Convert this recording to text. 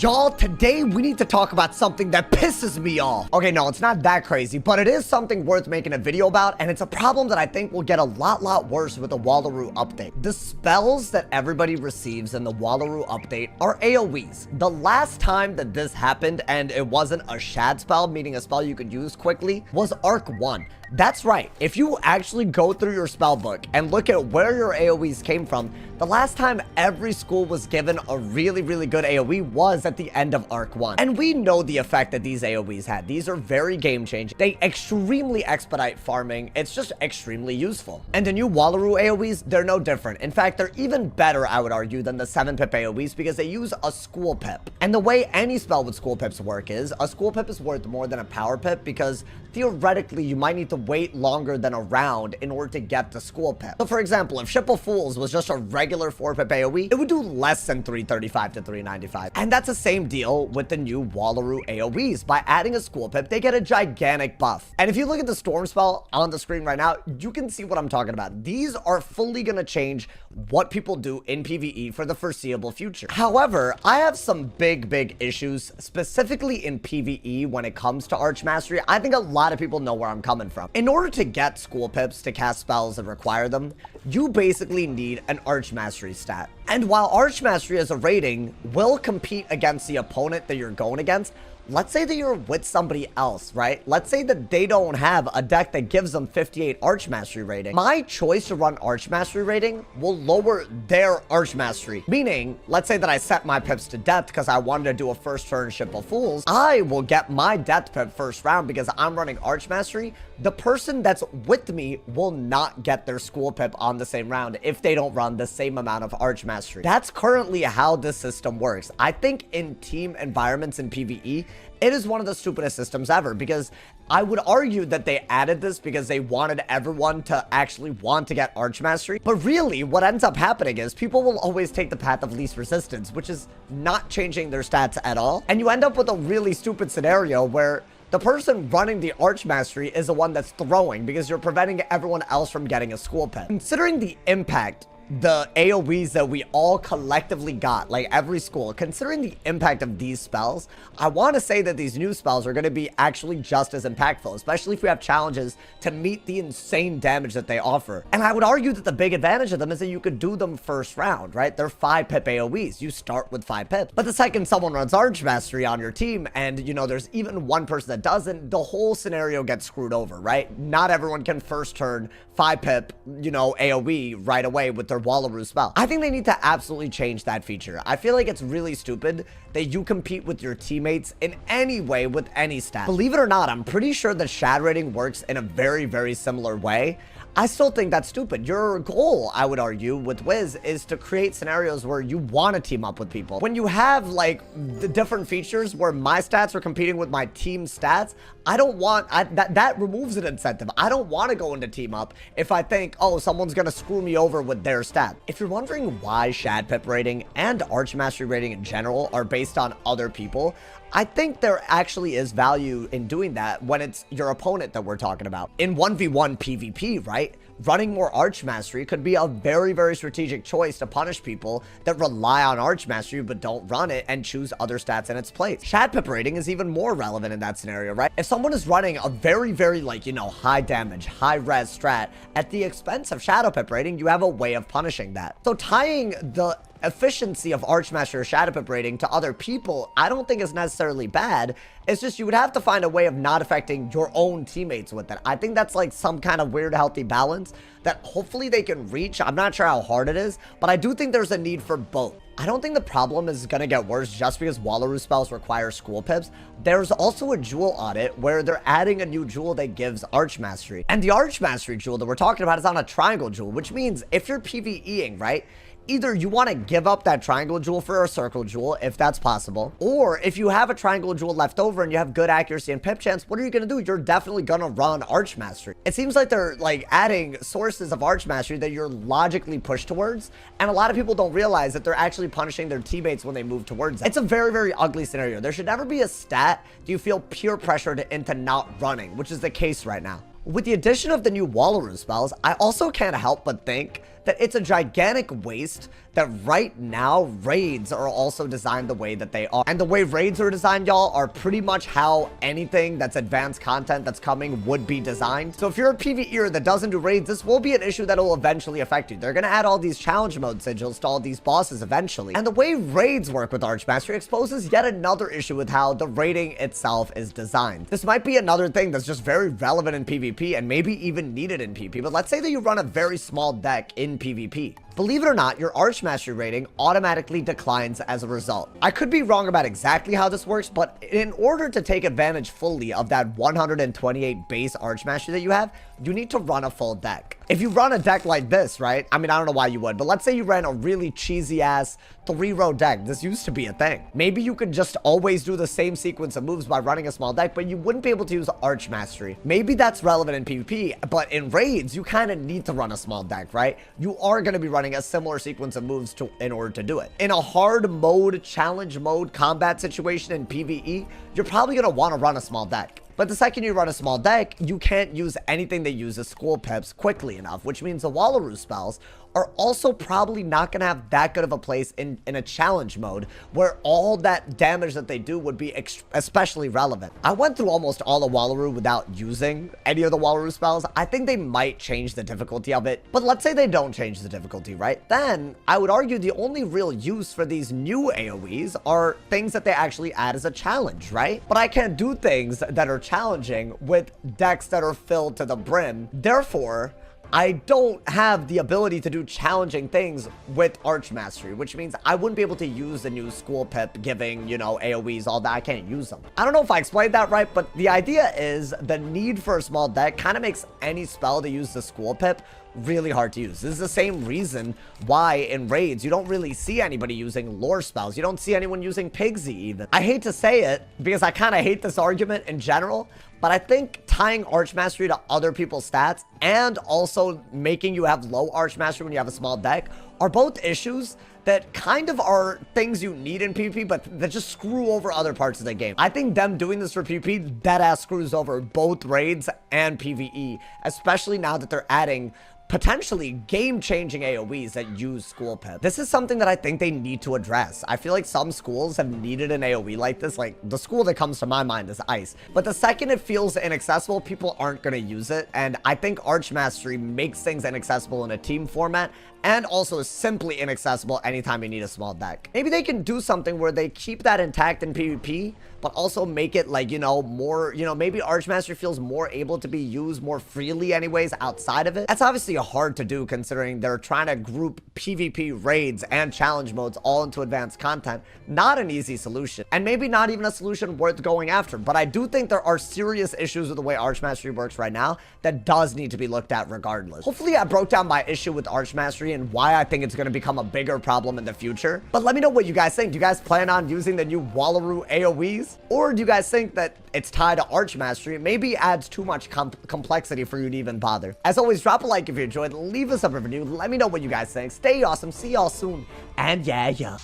Y'all, today we need to talk about something that pisses me off. Okay, no, it's not that crazy, but it is something worth making a video about, and it's a problem that I think will get a lot worse with the Wallaru update. The spells that everybody receives in the Wallaru update are AOEs. The last time that this happened, and it wasn't a shad spell, meaning a spell you could use quickly, was Arc 1. That's right, if you actually go through your spell book and look at where your AOEs came from, the last time every school was given a really good AOE was at the end of Arc 1. And we know the effect that these AOEs had. These are very game-changing. They extremely expedite farming. It's just extremely useful. And the new Wallaru AOEs, they're no different. In fact, they're even better, I would argue, than the 7-pip AOEs because they use a school pip. And the way any spell with school pips work is, a school pip is worth more than a power pip because theoretically you might need to wait longer than a round in order to get the school pip. So for example, if Ship of Fools was just a regular 4-pip AOE, it would do less than 335 to 395. And that's the same deal with the new Wallaru AOEs. By adding a school pip, they get a gigantic buff. And if you look at the storm spell on the screen right now, you can see what I'm talking about. These are fully gonna change what people do in PvE for the foreseeable future. However, I have some big issues, specifically in PvE when it comes to Arch Mastery. I think a lot of people know where I'm coming from. In order to get school pips to cast spells that require them, you basically need an Arch Mastery stat. And while Arch Mastery as a rating will compete against the opponent that you're going against, let's say that you're with somebody else, right? Let's say that they don't have a deck that gives them 58 Arch Mastery rating. My choice to run Arch Mastery rating will lower their Arch Mastery. Meaning, let's say that I set my pips to death because I wanted to do a first turn Ship of Fools. I will get my death pip first round because I'm running Arch Mastery. The person that's with me will not get their school pip on the same round if they don't run the same amount of Arch Mastery. That's currently how this system works. I think in team environments in PvE, it is one of the stupidest systems ever because I would argue that they added this because they wanted everyone to actually want to get Arch Mastery. But really, what ends up happening is people will always take the path of least resistance, which is not changing their stats at all. And you end up with a really stupid scenario where the person running the Arch Mastery is the one that's throwing because you're preventing everyone else from getting a school pip. Considering the impact the AOEs that we all collectively got, like every school, considering the impact of these spells, I want to say that these new spells are going to be actually just as impactful, especially if we have challenges to meet the insane damage that they offer. And I would argue that the big advantage of them is that you could do them first round, right? They're 5-pip AOEs. You start with 5 pips. But the second someone runs Arch Mastery on your team and, you know, there's even one person that doesn't, the whole scenario gets screwed over, right? Not everyone can first turn 5-pip, you know, AOE right away with their Wallaru spell. I think they need to absolutely change that feature. I feel like it's really stupid that you compete with your teammates in any way with any stat. Believe it or not, I'm pretty sure that shad rating works in a very similar way. I still think that's stupid. Your goal, I would argue, with Wiz is to create scenarios where you want to team up with people. When you have, like, the different features where my stats are competing with my team's stats, I don't want, that removes an incentive. I don't want to go into team up if I think, oh, someone's going to screw me over with their stat. If you're wondering why shad pip rating and Arch Mastery rating in general are based on other people, I think there actually is value in doing that when it's your opponent that we're talking about. In 1v1 PvP, right? Running more Arch Mastery could be a very strategic choice to punish people that rely on Arch Mastery but don't run it and choose other stats in its place. Shad pip rating is even more relevant in that scenario, right? If someone is running a very like, you know, high damage, high res strat at the expense of shadow pip rating, you have a way of punishing that. So tying the efficiency of Arch Mastery or shadow pip rating to other people, I don't think is necessarily bad. It's just you would have to find a way of not affecting your own teammates with it. I think that's like some kind of weird healthy balance that hopefully they can reach. I'm not sure how hard it is, but I do think there's a need for both. I don't think the problem is going to get worse just because Wallaru spells require school pips. There's also a jewel audit where they're adding a new jewel that gives Arch Mastery. And the Arch Mastery jewel that we're talking about is on a triangle jewel, which means if you're PvEing, right? Either you want to give up that triangle jewel for a circle jewel, if that's possible, or if you have a triangle jewel left over and you have good accuracy and pip chance, what are you going to do? You're definitely going to run Arch Mastery. It seems like they're like adding sources of Arch Mastery that you're logically pushed towards, and a lot of people don't realize that they're actually punishing their teammates when they move towards it. It's a very ugly scenario. There should never be a stat do you feel peer pressured into not running, which is the case right now. With the addition of the new Wallaru spells, I also can't help but think that it's a gigantic waste that right now raids are also designed the way that they are. And the way raids are designed, y'all, are pretty much how anything that's advanced content that's coming would be designed. So if you're a PvEer that doesn't do raids, this will be an issue that will eventually affect you. They're going to add all these challenge mode sigils to all these bosses eventually. And the way raids work with Archmastery exposes yet another issue with how the raiding itself is designed. This might be another thing that's just very relevant in PvP and maybe even needed in PvP, but let's say that you run a very small deck in PvP. Believe it or not, your Archmastery rating automatically declines as a result. I could be wrong about exactly how this works, but in order to take advantage fully of that 128 base Archmastery that you have, you need to run a full deck. If you run a deck like this, right? I mean, I don't know why you would, but let's say you ran a really cheesy ass 3-row deck. This used to be a thing. Maybe you could just always do the same sequence of moves by running a small deck, but you wouldn't be able to use Archmastery. Maybe that's relevant in PvP, but in raids, you kind of need to run a small deck, right? You are going to be running a similar sequence of moves in order to do it. In a hard mode, challenge mode, combat situation in PvE, you're probably going to want to run a small deck. But the second you run a small deck, you can't use anything that uses school pips quickly enough, which means the Wallaru spells are also probably not going to have that good of a place in a challenge mode where all that damage that they do would be especially relevant. I went through almost all of Wallaru without using any of the Wallaru spells. I think they might change the difficulty of it, but let's say they don't change the difficulty, right? Then I would argue the only real use for these new AOEs are things that they actually add as a challenge, right? But I can't do things that are challenging with decks that are filled to the brim. Therefore, I don't have the ability to do challenging things with Archmastery, which means I wouldn't be able to use the new school pip giving, you know, AoEs, all that. I can't use them. I don't know if I explained that right, but the idea is the need for a small deck kind of makes any spell to use the school pip really hard to use. This is the same reason why in raids you don't really see anybody using lore spells. You don't see anyone using Pigsy even. I hate to say it because I kind of hate this argument in general, but I think tying Archmastery to other people's stats and also making you have low Archmastery when you have a small deck are both issues that kind of are things you need in PvP, but that just screw over other parts of the game. I think them doing this for PvP, deadass screws over both raids and PvE, especially now that they're adding potentially game-changing AoEs that use school pip. This is something that I think they need to address. I feel like some schools have needed an AoE like this. Like, the school that comes to my mind is Ice. But the second it feels inaccessible, people aren't going to use it. And I think Archmastery makes things inaccessible in a team format and also is simply inaccessible anytime you need a small deck. Maybe they can do something where they keep that intact in PvP, but also make it like, you know, more, you know, maybe Archmastery feels more able to be used more freely anyways outside of it. That's obviously hard to do considering they're trying to group PvP raids and challenge modes all into advanced content. Not an easy solution, and maybe not even a solution worth going after, but I do think there are serious issues with the way Archmastery works right now that does need to be looked at regardless. Hopefully I broke down my issue with Archmastery and why I think it's going to become a bigger problem in the future. But let me know what you guys think. Do you guys plan on using the new Wallaru AoEs? Or do you guys think that it's tied to Archmastery? It maybe adds too much complexity for you to even bother. As always, drop a like if you enjoyed. Leave us a review. Let me know what you guys think. Stay awesome. See y'all soon. And yeah.